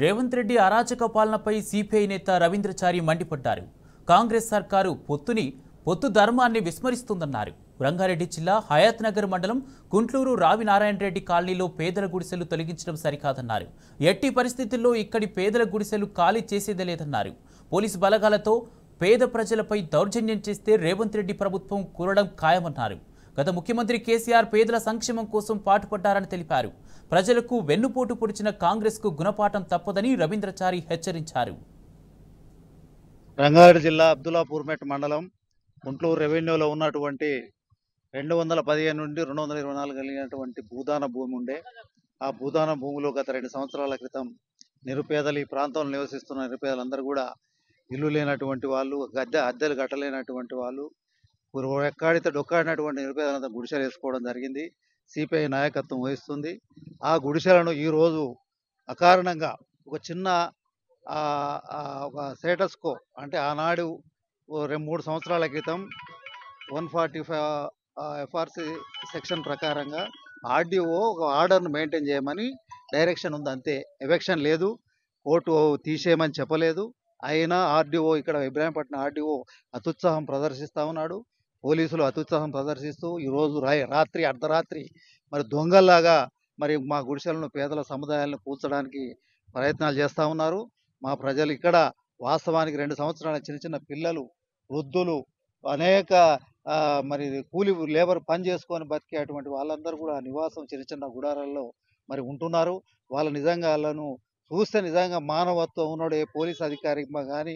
రేవంత్ రెడ్డి అరాచక పాలనపై సిపిఐ నేత రవీంద్రచారి మండిపడ్డారు. కాంగ్రెస్ సర్కారు పొత్తు ధర్మాన్ని విస్మరిస్తుందన్నారు. రంగారెడ్డి జిల్లా హయాత్ నగర్ మండలం కుంట్లూరు రావినారాయణ రెడ్డి కాలనీలో పేదల గుడిసెలు తొలగించడం సరికాదన్నారు. ఎట్టి పరిస్థితుల్లో ఇక్కడి పేదల గుడిసెలు ఖాళీ చేసేదే లేదన్నారు. పోలీసు బలగాలతో పేద ప్రజలపై దౌర్జన్యం చేస్తే రేవంత్ రెడ్డి ప్రభుత్వం కూరడం ఖాయమన్నారు. గత ముఖ్యమంత్రి కేసీఆర్ పేదల సంక్షేమం కోసం పాటుపడ్డారని తెలిపారు. ప్రజలకు వెన్నుపోటు పొడిచిన కాంగ్రెస్ కు గుణపాఠం తప్పదని రవీంద్రచారి హెచ్చరించారు. రంగారెడ్డి జిల్లా అబ్దుల్లాపూర్మెట్ మండలం గుంటూరు రెవెన్యూలో ఉన్నటువంటి 215 నుండి 224 కలిగినటువంటి భూదాన భూమి ఉండే ఆ భూదాన భూమిలో గత 2 సంవత్సరాల క్రితం నిరుపేదలు ఈ ప్రాంతంలో నివసిస్తున్న నిరుపేదలందరూ కూడా ఇల్లు లేనటువంటి వాళ్ళు, అద్దెలు కట్టలేనటువంటి వాళ్ళు, ఎక్కాడితే డొక్కాడినటువంటి నిరుపేదలంతా గుడిసెలు వేసుకోవడం జరిగింది. సిపిఐ నాయకత్వం వహిస్తుంది. ఆ గుడిసెలను ఈరోజు అకారణంగా ఒక చిన్న ఒక స్టేటస్ కో అంటే ఆనాడు 2-3 సంవత్సరాల క్రితం 145 ఎఫ్ఆర్సి సెక్షన్ ప్రకారంగా ఆర్డీఓ ఒక ఆర్డర్ను మెయింటైన్ చేయమని డైరెక్షన్ ఉంది. అంతే, ఎవిక్షన్ లేదు, కోర్టు తీసేయమని చెప్పలేదు. అయినా ఆర్డీఓ, ఇక్కడ ఇబ్రాహీంపట్నం ఆర్డీఓ అత్యుత్సాహం ప్రదర్శిస్తూ ఉన్నాడు. పోలీసులు అత్యుత్సాహం ప్రదర్శిస్తూ ఈరోజు రాత్రి అర్ధరాత్రి మరి దొంగల్లాగా మరి మా గుడిసెలను, పేదల సముదాయాలను కూల్చడానికి ప్రయత్నాలు చేస్తూ ఉన్నారు. మా ప్రజలు ఇక్కడ వాస్తవానికి 2 సంవత్సరాల చిన్న చిన్న పిల్లలు, వృద్ధులు, అనేక మరి కూలి లేబర్ పని చేసుకొని బతికేటువంటి వాళ్ళందరూ కూడా నివాసం చిన్న చిన్న గుడారాల్లో మరి ఉంటున్నారు. వాళ్ళు నిజంగా వాళ్ళను చూస్తే నిజంగా మానవత్వం ఉన్నాడు ఏ పోలీస్ అధికారి కానీ,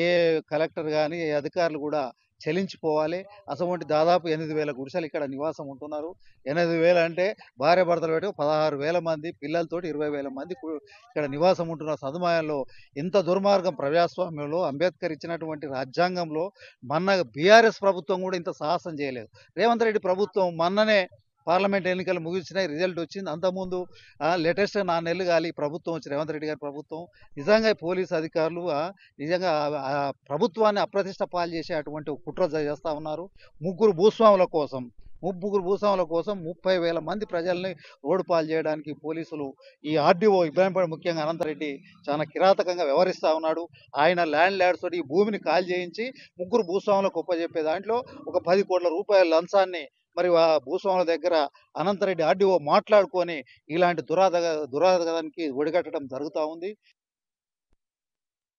ఏ కలెక్టర్ కానీ, ఏ అధికారులు కూడా చెలించిపోవాలి. అటువంటి దాదాపు 8,000 గుడిసెలు ఇక్కడ నివాసం ఉంటున్నారు. 8,000 అంటే భార్య భర్తలు పెట్టి 16,000 మంది పిల్లలతోటి 20,000 మంది ఇక్కడ నివాసం ఉంటున్న సదుమాయంలో ఇంత దుర్మార్గం ప్రజాస్వామ్యంలో అంబేద్కర్ ఇచ్చినటువంటి రాజ్యాంగంలో మొన్న బీఆర్ఎస్ ప్రభుత్వం కూడా ఇంత సాహసం చేయలేదు. రేవంత్ రెడ్డి ప్రభుత్వం మొన్ననే పార్లమెంట్ ఎన్నికలు ముగిసినాయి, రిజల్ట్ వచ్చింది. అంతకుముందు లేటెస్ట్ 4 నెలలు కాలి ప్రభుత్వం వచ్చి రేవంత్ రెడ్డి గారి ప్రభుత్వం నిజంగా పోలీసు అధికారులు నిజంగా ప్రభుత్వాన్ని అప్రతిష్ట పాలు చేసే అటువంటి కుట్ర చేస్తూ ఉన్నారు. ముగ్గురు భూస్వాముల కోసం 30,000 మంది ప్రజల్ని రోడ్డు పాలు చేయడానికి పోలీసులు, ఈ ఆర్డీఓ ఇబ్రాహీంపట్నం ముఖ్యంగా అనంతరెడ్డి చాలా కిరాతకంగా వ్యవహరిస్తూ ఉన్నాడు. ఆయన ల్యాండ్ లార్డ్స్ తోటి ఈ భూమిని కాల్ చేయించి ముగ్గురు భూస్వాములకు ఒప్పజెప్పే దాంట్లో ఒక 10 కోట్ల రూపాయల లంచాన్ని మరి ఆ భూస్వాముల దగ్గర అనంతరెడ్డి ఆర్డీఓ మాట్లాడుకొని ఇలాంటి దురాగతానికి ఒడిగట్టడం జరుగుతూ ఉంది.